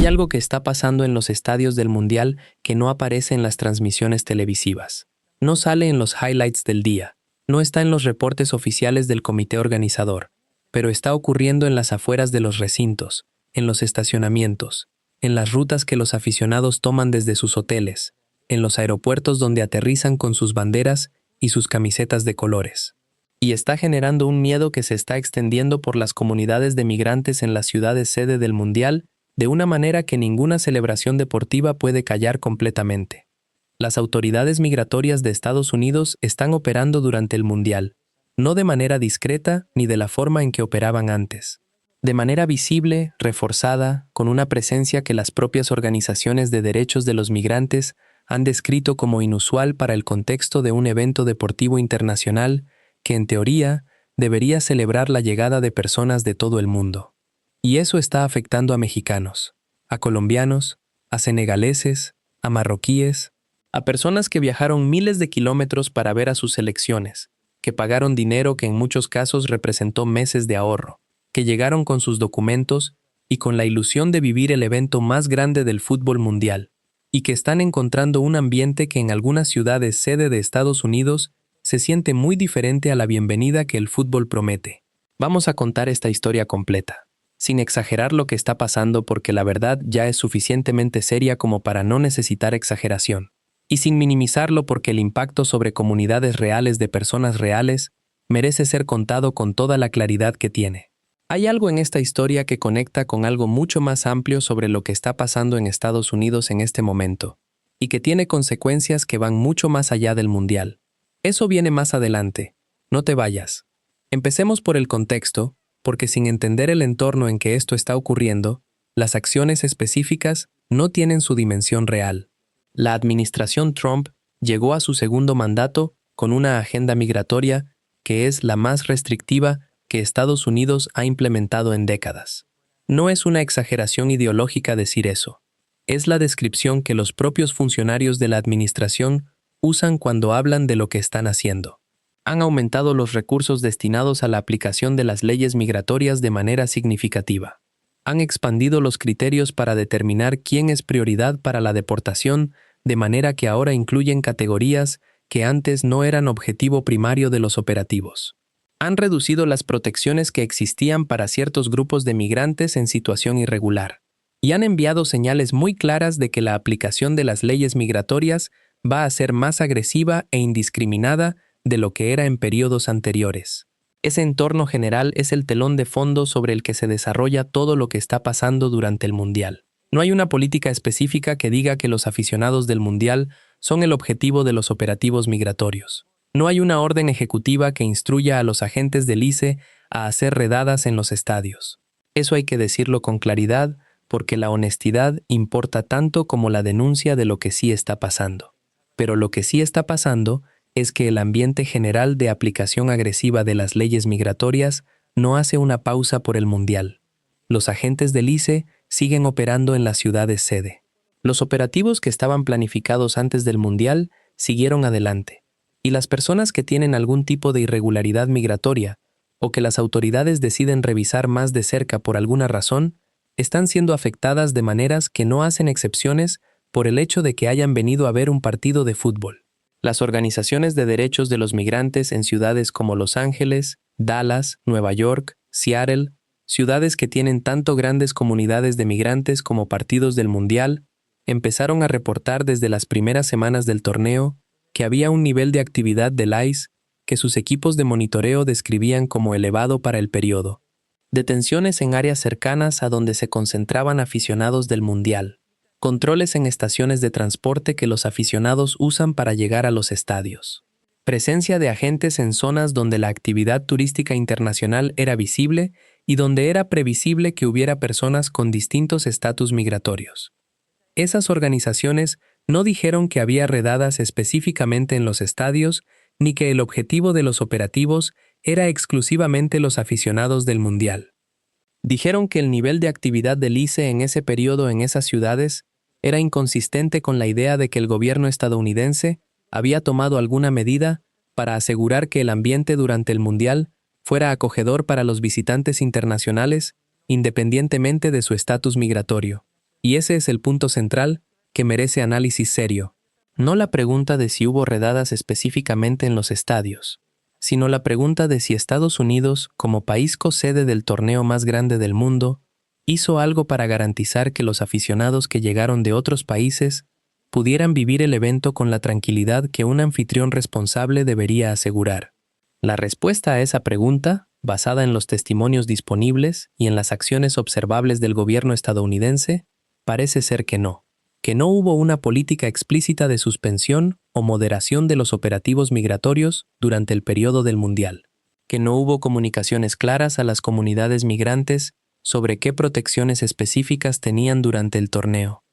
Hay algo que está pasando en los estadios del Mundial que no aparece en las transmisiones televisivas. No sale en los highlights del día. No está en los reportes oficiales del comité organizador. Pero está ocurriendo en las afueras de los recintos, en los estacionamientos, en las rutas que los aficionados toman desde sus hoteles, en los aeropuertos donde aterrizan con sus banderas y sus camisetas de colores. Y está generando un miedo que se está extendiendo por las comunidades de migrantes en las ciudades sede del Mundial de una manera que ninguna celebración deportiva puede callar completamente. Las autoridades migratorias de Estados Unidos están operando durante el Mundial, no de manera discreta ni de la forma en que operaban antes. De manera visible, reforzada, con una presencia que las propias organizaciones de derechos de los migrantes han descrito como inusual para el contexto de un evento deportivo internacional que, en teoría, debería celebrar la llegada de personas de todo el mundo. Y eso está afectando a mexicanos, a colombianos, a senegaleses, a marroquíes, a personas que viajaron miles de kilómetros para ver a sus selecciones, que pagaron dinero que en muchos casos representó meses de ahorro, que llegaron con sus documentos y con la ilusión de vivir el evento más grande del fútbol mundial, y que están encontrando un ambiente que en algunas ciudades sede de Estados Unidos se siente muy diferente a la bienvenida que el fútbol promete. Vamos a contar esta historia completa, sin exagerar lo que está pasando porque la verdad ya es suficientemente seria como para no necesitar exageración, y sin minimizarlo porque el impacto sobre comunidades reales de personas reales merece ser contado con toda la claridad que tiene. Hay algo en esta historia que conecta con algo mucho más amplio sobre lo que está pasando en Estados Unidos en este momento, y que tiene consecuencias que van mucho más allá del Mundial. Eso viene más adelante. No te vayas. Empecemos por el contexto, porque sin entender el entorno en que esto está ocurriendo, las acciones específicas no tienen su dimensión real. La administración Trump llegó a su segundo mandato con una agenda migratoria que es la más restrictiva que Estados Unidos ha implementado en décadas. No es una exageración ideológica decir eso. Es la descripción que los propios funcionarios de la administración usan cuando hablan de lo que están haciendo. Han aumentado los recursos destinados a la aplicación de las leyes migratorias de manera significativa. Han expandido los criterios para determinar quién es prioridad para la deportación, de manera que ahora incluyen categorías que antes no eran objetivo primario de los operativos. Han reducido las protecciones que existían para ciertos grupos de migrantes en situación irregular, y han enviado señales muy claras de que la aplicación de las leyes migratorias va a ser más agresiva e indiscriminada de lo que era en periodos anteriores. Ese entorno general es el telón de fondo sobre el que se desarrolla todo lo que está pasando durante el Mundial. No hay una política específica que diga que los aficionados del Mundial son el objetivo de los operativos migratorios. No hay una orden ejecutiva que instruya a los agentes del ICE a hacer redadas en los estadios. Eso hay que decirlo con claridad, porque la honestidad importa tanto como la denuncia de lo que sí está pasando. Pero lo que sí está pasando es que el ambiente general de aplicación agresiva de las leyes migratorias no hace una pausa por el Mundial. Los agentes del ICE siguen operando en las ciudades sede. Los operativos que estaban planificados antes del Mundial siguieron adelante, y las personas que tienen algún tipo de irregularidad migratoria o que las autoridades deciden revisar más de cerca por alguna razón, están siendo afectadas de maneras que no hacen excepciones por el hecho de que hayan venido a ver un partido de fútbol. Las organizaciones de derechos de los migrantes en ciudades como Los Ángeles, Dallas, Nueva York, Seattle, ciudades que tienen tanto grandes comunidades de migrantes como partidos del Mundial, empezaron a reportar desde las primeras semanas del torneo que había un nivel de actividad del ICE que sus equipos de monitoreo describían como elevado para el periodo. Detenciones en áreas cercanas a donde se concentraban aficionados del Mundial. Controles en estaciones de transporte que los aficionados usan para llegar a los estadios. Presencia de agentes en zonas donde la actividad turística internacional era visible y donde era previsible que hubiera personas con distintos estatus migratorios. Esas organizaciones no dijeron que había redadas específicamente en los estadios ni que el objetivo de los operativos era exclusivamente los aficionados del Mundial. Dijeron que el nivel de actividad del ICE en ese periodo en esas ciudades era inconsistente con la idea de que el gobierno estadounidense había tomado alguna medida para asegurar que el ambiente durante el Mundial fuera acogedor para los visitantes internacionales, independientemente de su estatus migratorio. Y ese es el punto central que merece análisis serio. No la pregunta de si hubo redadas específicamente en los estadios, sino la pregunta de si Estados Unidos, como país co-sede del torneo más grande del mundo, hizo algo para garantizar que los aficionados que llegaron de otros países pudieran vivir el evento con la tranquilidad que un anfitrión responsable debería asegurar. La respuesta a esa pregunta, basada en los testimonios disponibles y en las acciones observables del gobierno estadounidense, parece ser que no hubo una política explícita de suspensión o moderación de los operativos migratorios durante el periodo del Mundial, que no hubo comunicaciones claras a las comunidades migrantes sobre qué protecciones específicas tenían durante el torneo,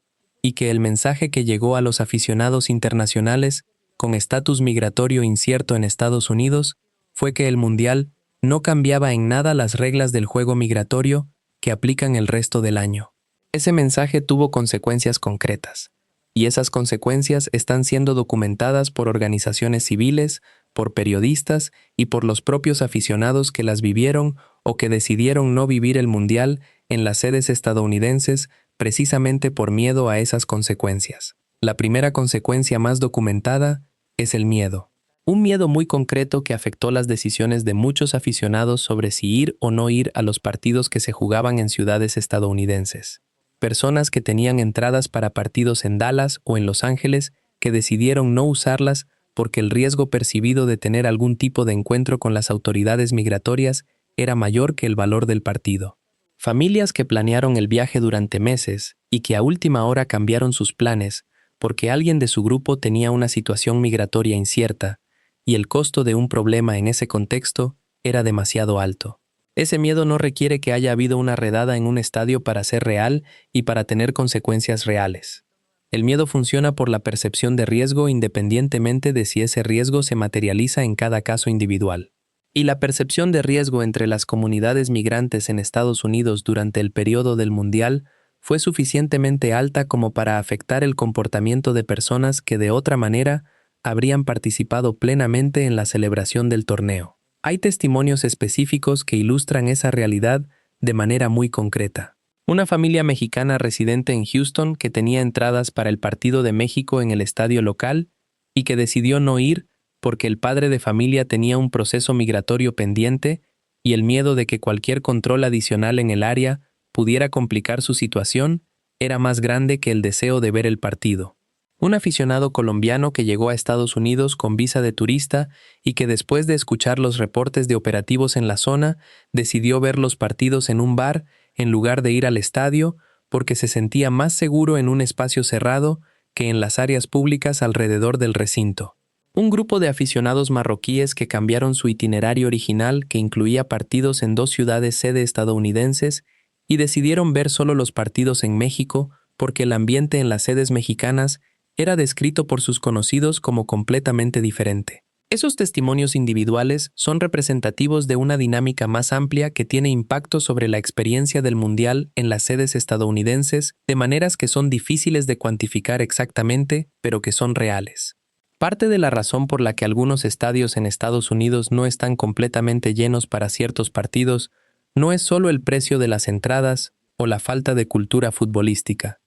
y que el mensaje que llegó a los aficionados internacionales con estatus migratorio incierto en Estados Unidos fue que el Mundial no cambiaba en nada las reglas del juego migratorio que aplican el resto del año. Ese mensaje tuvo consecuencias concretas, y esas consecuencias están siendo documentadas por organizaciones civiles, por periodistas y por los propios aficionados que las vivieron o que decidieron no vivir el Mundial en las sedes estadounidenses precisamente por miedo a esas consecuencias. La primera consecuencia más documentada es el miedo. Un miedo muy concreto que afectó las decisiones de muchos aficionados sobre si ir o no ir a los partidos que se jugaban en ciudades estadounidenses. Personas que tenían entradas para partidos en Dallas o en Los Ángeles que decidieron no usarlas porque el riesgo percibido de tener algún tipo de encuentro con las autoridades migratorias era mayor que el valor del partido. Familias que planearon el viaje durante meses y que a última hora cambiaron sus planes porque alguien de su grupo tenía una situación migratoria incierta y el costo de un problema en ese contexto era demasiado alto. Ese miedo no requiere que haya habido una redada en un estadio para ser real y para tener consecuencias reales. El miedo funciona por la percepción de riesgo independientemente de si ese riesgo se materializa en cada caso individual. Y la percepción de riesgo entre las comunidades migrantes en Estados Unidos durante el periodo del Mundial fue suficientemente alta como para afectar el comportamiento de personas que de otra manera habrían participado plenamente en la celebración del torneo. Hay testimonios específicos que ilustran esa realidad de manera muy concreta. Una familia mexicana residente en Houston que tenía entradas para el partido de México en el estadio local y que decidió no ir porque el padre de familia tenía un proceso migratorio pendiente y el miedo de que cualquier control adicional en el área pudiera complicar su situación era más grande que el deseo de ver el partido. Un aficionado colombiano que llegó a Estados Unidos con visa de turista y que después de escuchar los reportes de operativos en la zona, decidió ver los partidos en un bar en lugar de ir al estadio porque se sentía más seguro en un espacio cerrado que en las áreas públicas alrededor del recinto. Un grupo de aficionados marroquíes que cambiaron su itinerario original que incluía partidos en 2 ciudades sede estadounidenses y decidieron ver solo los partidos en México porque el ambiente en las sedes mexicanas era descrito por sus conocidos como completamente diferente. Esos testimonios individuales son representativos de una dinámica más amplia que tiene impacto sobre la experiencia del Mundial en las sedes estadounidenses de maneras que son difíciles de cuantificar exactamente, pero que son reales. Parte de la razón por la que algunos estadios en Estados Unidos no están completamente llenos para ciertos partidos no es solo el precio de las entradas o la falta de cultura futbolística.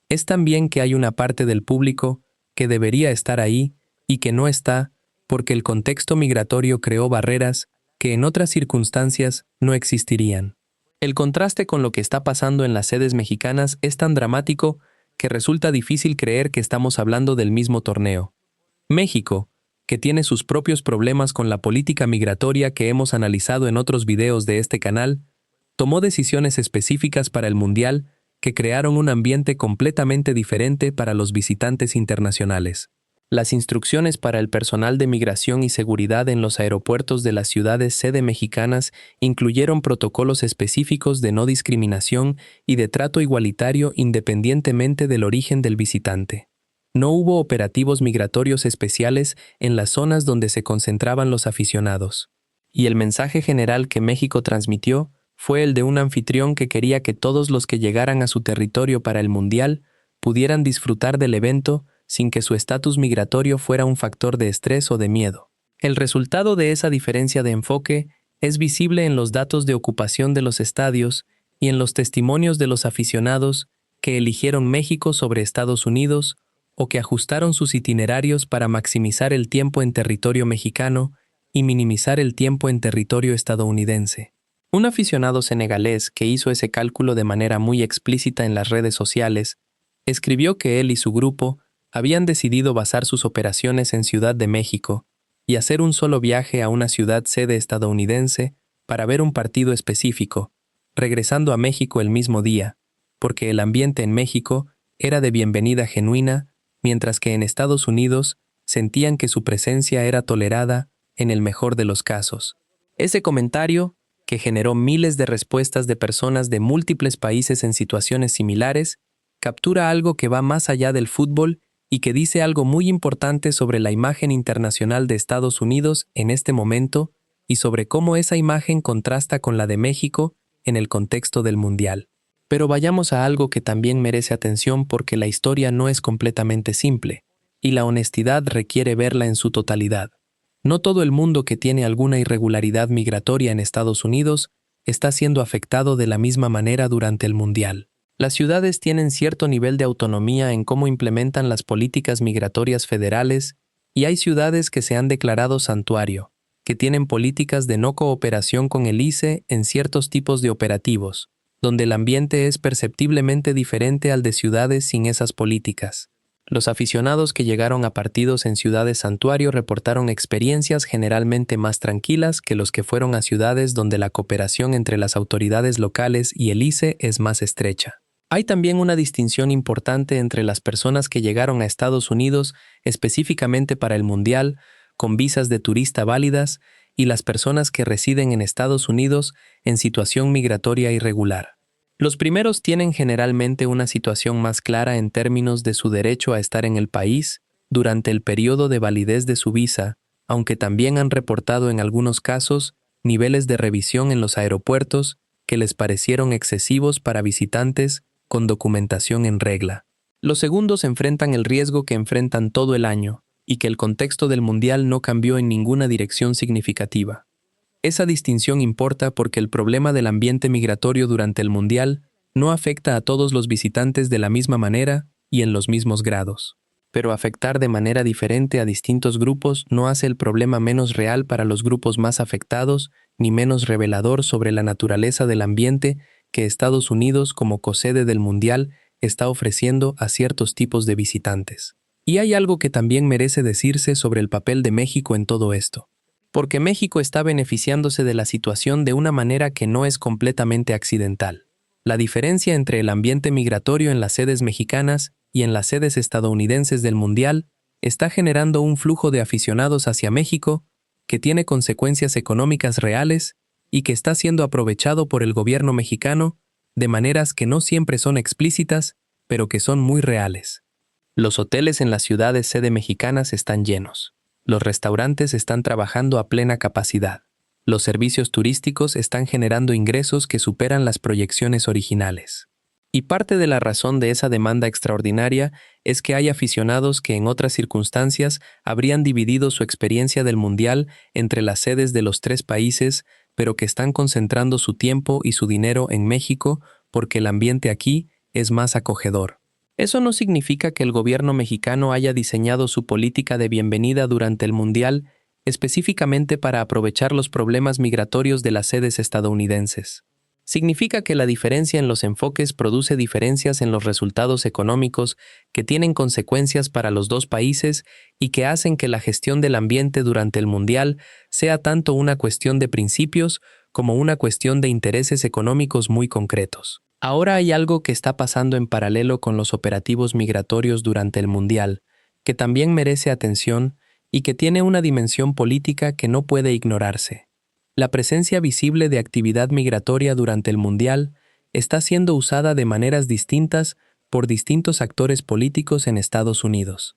Es también que hay una parte del público que debería estar ahí y que no está porque el contexto migratorio creó barreras que en otras circunstancias no existirían. El contraste con lo que está pasando en las sedes mexicanas es tan dramático que resulta difícil creer que estamos hablando del mismo torneo. México, que tiene sus propios problemas con la política migratoria que hemos analizado en otros videos de este canal, tomó decisiones específicas para el Mundial que crearon un ambiente completamente diferente para los visitantes internacionales. Las instrucciones para el personal de migración y seguridad en los aeropuertos de las ciudades sede mexicanas incluyeron protocolos específicos de no discriminación y de trato igualitario independientemente del origen del visitante. No hubo operativos migratorios especiales en las zonas donde se concentraban los aficionados. Y el mensaje general que México transmitió fue el de un anfitrión que quería que todos los que llegaran a su territorio para el Mundial pudieran disfrutar del evento sin que su estatus migratorio fuera un factor de estrés o de miedo. El resultado de esa diferencia de enfoque es visible en los datos de ocupación de los estadios y en los testimonios de los aficionados que eligieron México sobre Estados Unidos o que ajustaron sus itinerarios para maximizar el tiempo en territorio mexicano y minimizar el tiempo en territorio estadounidense. Un aficionado senegalés que hizo ese cálculo de manera muy explícita en las redes sociales escribió que él y su grupo habían decidido basar sus operaciones en Ciudad de México y hacer un solo viaje a una ciudad sede estadounidense para ver un partido específico, regresando a México el mismo día, porque el ambiente en México era de bienvenida genuina, mientras que en Estados Unidos sentían que su presencia era tolerada en el mejor de los casos. Ese comentario, que generó miles de respuestas de personas de múltiples países en situaciones similares, captura algo que va más allá del fútbol y que dice algo muy importante sobre la imagen internacional de Estados Unidos en este momento y sobre cómo esa imagen contrasta con la de México en el contexto del Mundial. Pero vayamos a algo que también merece atención porque la historia no es completamente simple, y la honestidad requiere verla en su totalidad. No todo el mundo que tiene alguna irregularidad migratoria en Estados Unidos está siendo afectado de la misma manera durante el Mundial. Las ciudades tienen cierto nivel de autonomía en cómo implementan las políticas migratorias federales y hay ciudades que se han declarado santuario, que tienen políticas de no cooperación con el ICE en ciertos tipos de operativos, donde el ambiente es perceptiblemente diferente al de ciudades sin esas políticas. Los aficionados que llegaron a partidos en ciudades santuario reportaron experiencias generalmente más tranquilas que los que fueron a ciudades donde la cooperación entre las autoridades locales y el ICE es más estrecha. Hay también una distinción importante entre las personas que llegaron a Estados Unidos específicamente para el Mundial, con visas de turista válidas, y las personas que residen en Estados Unidos en situación migratoria irregular. Los primeros tienen generalmente una situación más clara en términos de su derecho a estar en el país durante el periodo de validez de su visa, aunque también han reportado en algunos casos niveles de revisión en los aeropuertos que les parecieron excesivos para visitantes con documentación en regla. Los segundos enfrentan el riesgo que enfrentan todo el año y que el contexto del Mundial no cambió en ninguna dirección significativa. Esa distinción importa porque el problema del ambiente migratorio durante el Mundial no afecta a todos los visitantes de la misma manera y en los mismos grados. Pero afectar de manera diferente a distintos grupos no hace el problema menos real para los grupos más afectados ni menos revelador sobre la naturaleza del ambiente que Estados Unidos como cosede del Mundial está ofreciendo a ciertos tipos de visitantes. Y hay algo que también merece decirse sobre el papel de México en todo esto. Porque México está beneficiándose de la situación de una manera que no es completamente accidental. La diferencia entre el ambiente migratorio en las sedes mexicanas y en las sedes estadounidenses del Mundial está generando un flujo de aficionados hacia México que tiene consecuencias económicas reales y que está siendo aprovechado por el gobierno mexicano de maneras que no siempre son explícitas, pero que son muy reales. Los hoteles en las ciudades sede mexicanas están llenos. Los restaurantes están trabajando a plena capacidad. Los servicios turísticos están generando ingresos que superan las proyecciones originales. Y parte de la razón de esa demanda extraordinaria es que hay aficionados que en otras circunstancias habrían dividido su experiencia del Mundial entre las sedes de los tres países, pero que están concentrando su tiempo y su dinero en México porque el ambiente aquí es más acogedor. Eso no significa que el gobierno mexicano haya diseñado su política de bienvenida durante el Mundial específicamente para aprovechar los problemas migratorios de las sedes estadounidenses. Significa que la diferencia en los enfoques produce diferencias en los resultados económicos que tienen consecuencias para los dos países y que hacen que la gestión del ambiente durante el Mundial sea tanto una cuestión de principios como una cuestión de intereses económicos muy concretos. Ahora hay algo que está pasando en paralelo con los operativos migratorios durante el Mundial, que también merece atención y que tiene una dimensión política que no puede ignorarse. La presencia visible de actividad migratoria durante el Mundial está siendo usada de maneras distintas por distintos actores políticos en Estados Unidos.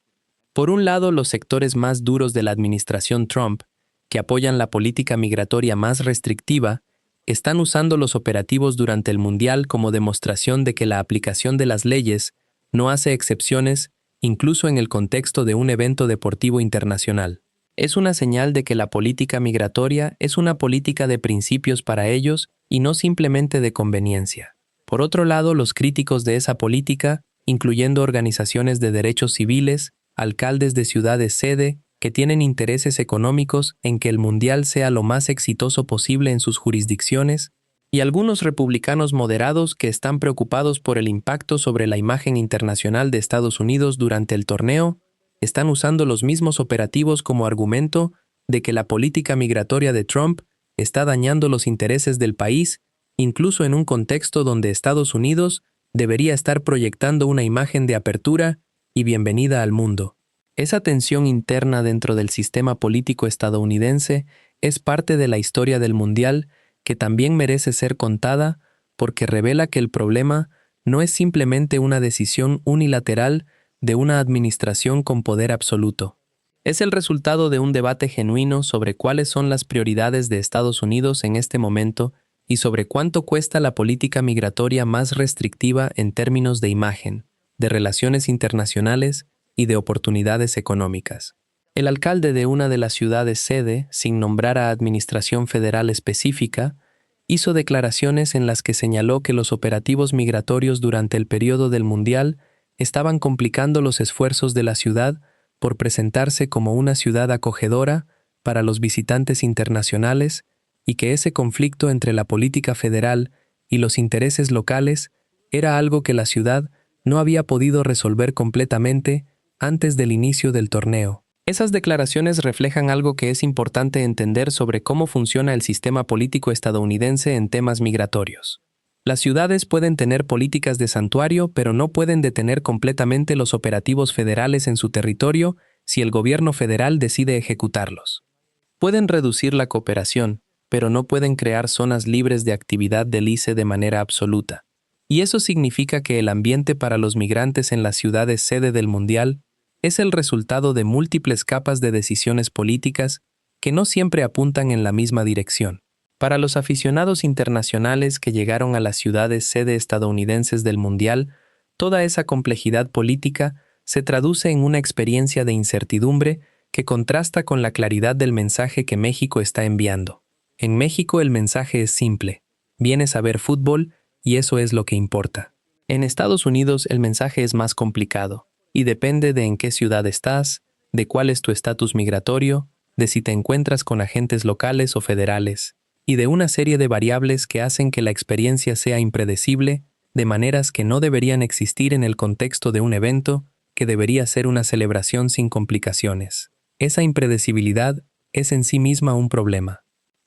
Por un lado, los sectores más duros de la administración Trump, que apoyan la política migratoria más restrictiva, están usando los operativos durante el Mundial como demostración de que la aplicación de las leyes no hace excepciones, incluso en el contexto de un evento deportivo internacional. Es una señal de que la política migratoria es una política de principios para ellos y no simplemente de conveniencia. Por otro lado, los críticos de esa política, incluyendo organizaciones de derechos civiles, alcaldes de ciudades sede, que tienen intereses económicos en que el Mundial sea lo más exitoso posible en sus jurisdicciones, y algunos republicanos moderados que están preocupados por el impacto sobre la imagen internacional de Estados Unidos durante el torneo, están usando los mismos operativos como argumento de que la política migratoria de Trump está dañando los intereses del país, incluso en un contexto donde Estados Unidos debería estar proyectando una imagen de apertura y bienvenida al mundo. Esa tensión interna dentro del sistema político estadounidense es parte de la historia del Mundial que también merece ser contada porque revela que el problema no es simplemente una decisión unilateral de una administración con poder absoluto. Es el resultado de un debate genuino sobre cuáles son las prioridades de Estados Unidos en este momento y sobre cuánto cuesta la política migratoria más restrictiva en términos de imagen, de relaciones internacionales y de oportunidades económicas. El alcalde de una de las ciudades sede, sin nombrar a administración federal específica, hizo declaraciones en las que señaló que los operativos migratorios durante el periodo del Mundial estaban complicando los esfuerzos de la ciudad por presentarse como una ciudad acogedora para los visitantes internacionales y que ese conflicto entre la política federal y los intereses locales era algo que la ciudad no había podido resolver completamente antes del inicio del torneo. Esas declaraciones reflejan algo que es importante entender sobre cómo funciona el sistema político estadounidense en temas migratorios. Las ciudades pueden tener políticas de santuario, pero no pueden detener completamente los operativos federales en su territorio si el gobierno federal decide ejecutarlos. Pueden reducir la cooperación, pero no pueden crear zonas libres de actividad del ICE de manera absoluta. Y eso significa que el ambiente para los migrantes en las ciudades sede del Mundial es el resultado de múltiples capas de decisiones políticas que no siempre apuntan en la misma dirección. Para los aficionados internacionales que llegaron a las ciudades sede estadounidenses del Mundial, toda esa complejidad política se traduce en una experiencia de incertidumbre que contrasta con la claridad del mensaje que México está enviando. En México el mensaje es simple: vienes a ver fútbol y eso es lo que importa. En Estados Unidos el mensaje es más complicado y depende de en qué ciudad estás, de cuál es tu estatus migratorio, de si te encuentras con agentes locales o federales, y de una serie de variables que hacen que la experiencia sea impredecible, de maneras que no deberían existir en el contexto de un evento que debería ser una celebración sin complicaciones. Esa impredecibilidad es en sí misma un problema.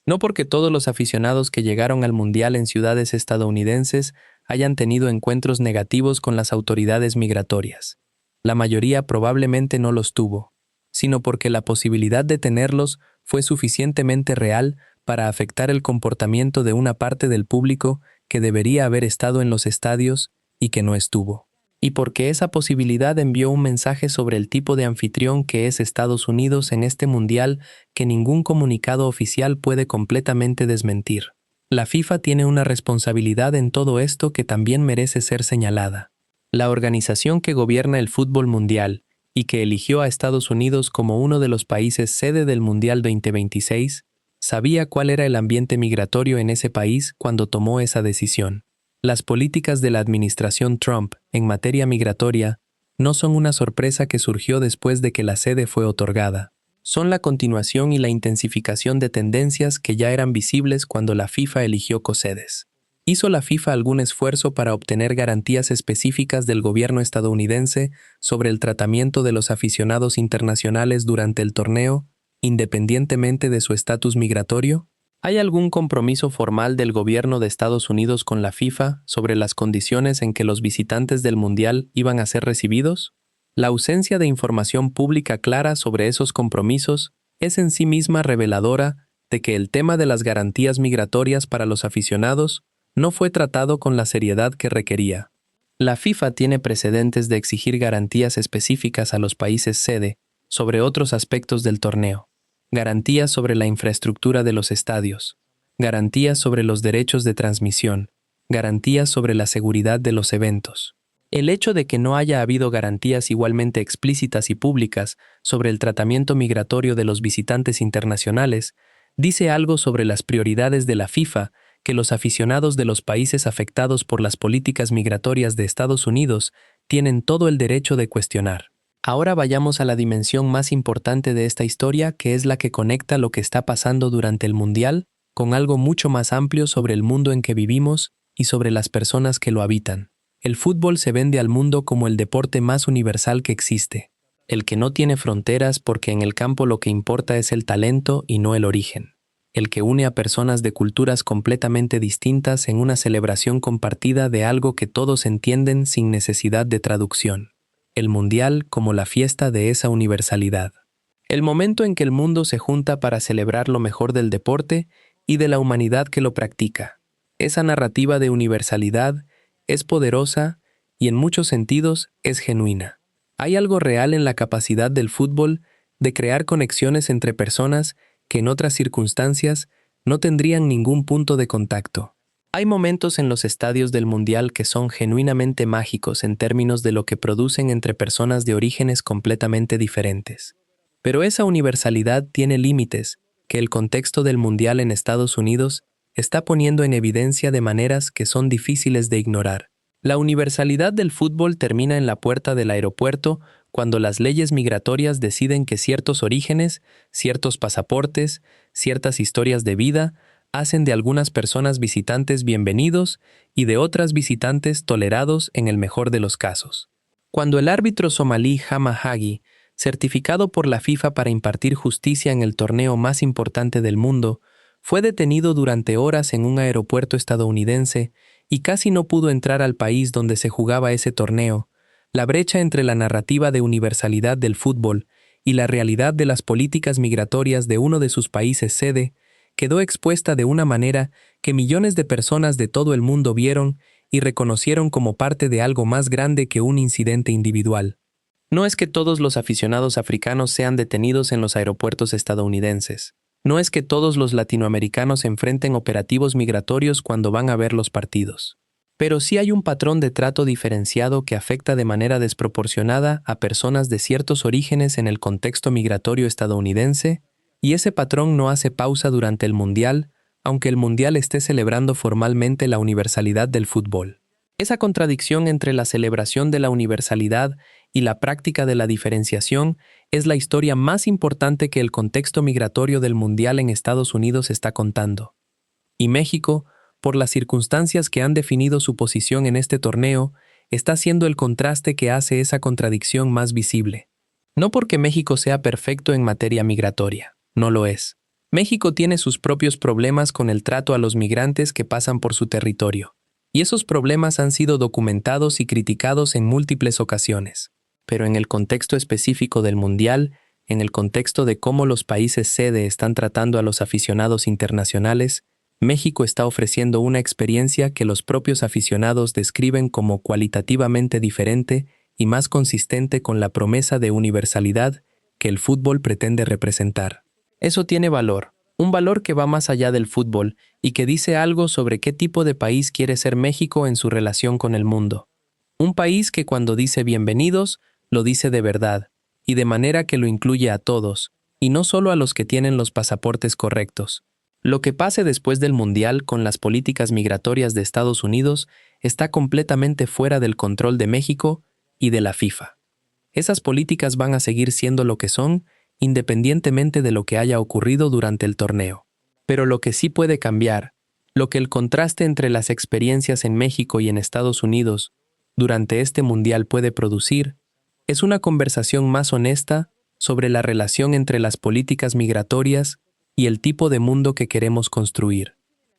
No porque todos los aficionados que llegaron al Mundial en ciudades estadounidenses hayan tenido encuentros negativos con las autoridades migratorias. La mayoría probablemente no los tuvo, sino porque la posibilidad de tenerlos fue suficientemente real para afectar el comportamiento de una parte del público que debería haber estado en los estadios y que no estuvo. Y porque esa posibilidad envió un mensaje sobre el tipo de anfitrión que es Estados Unidos en este Mundial que ningún comunicado oficial puede completamente desmentir. La FIFA tiene una responsabilidad en todo esto que también merece ser señalada. La organización que gobierna el fútbol mundial y que eligió a Estados Unidos como uno de los países sede del Mundial 2026, sabía cuál era el ambiente migratorio en ese país cuando tomó esa decisión. Las políticas de la administración Trump en materia migratoria no son una sorpresa que surgió después de que la sede fue otorgada. Son la continuación y la intensificación de tendencias que ya eran visibles cuando la FIFA eligió cosedes. ¿Hizo la FIFA algún esfuerzo para obtener garantías específicas del gobierno estadounidense sobre el tratamiento de los aficionados internacionales durante el torneo, independientemente de su estatus migratorio? ¿Hay algún compromiso formal del gobierno de Estados Unidos con la FIFA sobre las condiciones en que los visitantes del Mundial iban a ser recibidos? La ausencia de información pública clara sobre esos compromisos es en sí misma reveladora de que el tema de las garantías migratorias para los aficionados no fue tratado con la seriedad que requería. La FIFA tiene precedentes de exigir garantías específicas a los países sede sobre otros aspectos del torneo. Garantías sobre la infraestructura de los estadios, garantías sobre los derechos de transmisión, garantías sobre la seguridad de los eventos. El hecho de que no haya habido garantías igualmente explícitas y públicas sobre el tratamiento migratorio de los visitantes internacionales dice algo sobre las prioridades de la FIFA que los aficionados de los países afectados por las políticas migratorias de Estados Unidos tienen todo el derecho de cuestionar. Ahora vayamos a la dimensión más importante de esta historia, que es la que conecta lo que está pasando durante el Mundial con algo mucho más amplio sobre el mundo en que vivimos y sobre las personas que lo habitan. El fútbol se vende al mundo como el deporte más universal que existe, el que no tiene fronteras porque en el campo lo que importa es el talento y no el origen, el que une a personas de culturas completamente distintas en una celebración compartida de algo que todos entienden sin necesidad de traducción. El Mundial como la fiesta de esa universalidad. El momento en que el mundo se junta para celebrar lo mejor del deporte y de la humanidad que lo practica. Esa narrativa de universalidad es poderosa y en muchos sentidos es genuina. Hay algo real en la capacidad del fútbol de crear conexiones entre personas que en otras circunstancias no tendrían ningún punto de contacto. Hay momentos en los estadios del Mundial que son genuinamente mágicos en términos de lo que producen entre personas de orígenes completamente diferentes. Pero esa universalidad tiene límites que el contexto del Mundial en Estados Unidos está poniendo en evidencia de maneras que son difíciles de ignorar. La universalidad del fútbol termina en la puerta del aeropuerto cuando las leyes migratorias deciden que ciertos orígenes, ciertos pasaportes, ciertas historias de vida hacen de algunas personas visitantes bienvenidos y de otras visitantes tolerados en el mejor de los casos. Cuando el árbitro somalí Hama Hagi, certificado por la FIFA para impartir justicia en el torneo más importante del mundo, fue detenido durante horas en un aeropuerto estadounidense y casi no pudo entrar al país donde se jugaba ese torneo, la brecha entre la narrativa de universalidad del fútbol y la realidad de las políticas migratorias de uno de sus países sede quedó expuesta de una manera que millones de personas de todo el mundo vieron y reconocieron como parte de algo más grande que un incidente individual. No es que todos los aficionados africanos sean detenidos en los aeropuertos estadounidenses. No es que todos los latinoamericanos enfrenten operativos migratorios cuando van a ver los partidos. Pero sí hay un patrón de trato diferenciado que afecta de manera desproporcionada a personas de ciertos orígenes en el contexto migratorio estadounidense, y ese patrón no hace pausa durante el Mundial, aunque el Mundial esté celebrando formalmente la universalidad del fútbol. Esa contradicción entre la celebración de la universalidad y la práctica de la diferenciación es la historia más importante que el contexto migratorio del Mundial en Estados Unidos está contando. Y México, por las circunstancias que han definido su posición en este torneo, está siendo el contraste que hace esa contradicción más visible. No porque México sea perfecto en materia migratoria, no lo es. México tiene sus propios problemas con el trato a los migrantes que pasan por su territorio, y esos problemas han sido documentados y criticados en múltiples ocasiones. Pero en el contexto específico del Mundial, en el contexto de cómo los países sede están tratando a los aficionados internacionales, México está ofreciendo una experiencia que los propios aficionados describen como cualitativamente diferente y más consistente con la promesa de universalidad que el fútbol pretende representar. Eso tiene valor, un valor que va más allá del fútbol y que dice algo sobre qué tipo de país quiere ser México en su relación con el mundo. Un país que cuando dice bienvenidos, lo dice de verdad, y de manera que lo incluye a todos, y no solo a los que tienen los pasaportes correctos. Lo que pase después del Mundial con las políticas migratorias de Estados Unidos está completamente fuera del control de México y de la FIFA. Esas políticas van a seguir siendo lo que son, independientemente de lo que haya ocurrido durante el torneo. Pero lo que sí puede cambiar, lo que el contraste entre las experiencias en México y en Estados Unidos durante este Mundial puede producir, es una conversación más honesta sobre la relación entre las políticas migratorias y el tipo de mundo que queremos construir.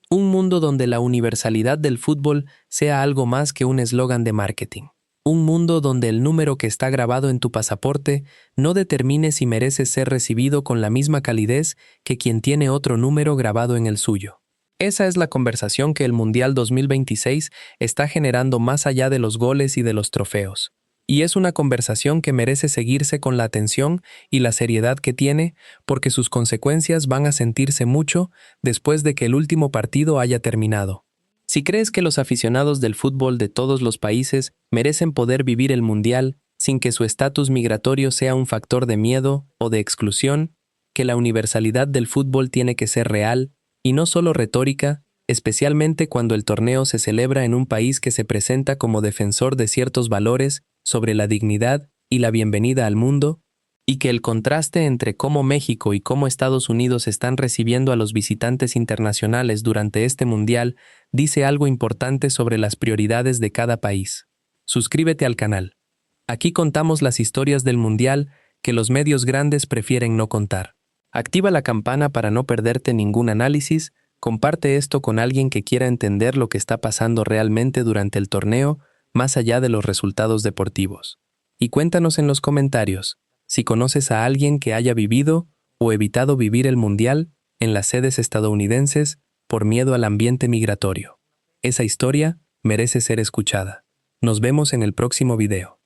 Un mundo donde la universalidad del fútbol sea algo más que un eslogan de marketing. Un mundo donde el número que está grabado en tu pasaporte no determine si mereces ser recibido con la misma calidez que quien tiene otro número grabado en el suyo. Esa es la conversación que el Mundial 2026 está generando más allá de los goles y de los trofeos. Y es una conversación que merece seguirse con la atención y la seriedad que tiene, porque sus consecuencias van a sentirse mucho después de que el último partido haya terminado. Si crees que los aficionados del fútbol de todos los países merecen poder vivir el Mundial sin que su estatus migratorio sea un factor de miedo o de exclusión, que la universalidad del fútbol tiene que ser real y no solo retórica, especialmente cuando el torneo se celebra en un país que se presenta como defensor de ciertos valores sobre la dignidad y la bienvenida al mundo, y que el contraste entre cómo México y cómo Estados Unidos están recibiendo a los visitantes internacionales durante este mundial dice algo importante sobre las prioridades de cada país. Suscríbete al canal. Aquí contamos las historias del mundial que los medios grandes prefieren no contar. Activa la campana para no perderte ningún análisis, comparte esto con alguien que quiera entender lo que está pasando realmente durante el torneo, más allá de los resultados deportivos. Y cuéntanos en los comentarios si conoces a alguien que haya vivido o evitado vivir el mundial en las sedes estadounidenses por miedo al ambiente migratorio. Esa historia merece ser escuchada. Nos vemos en el próximo video.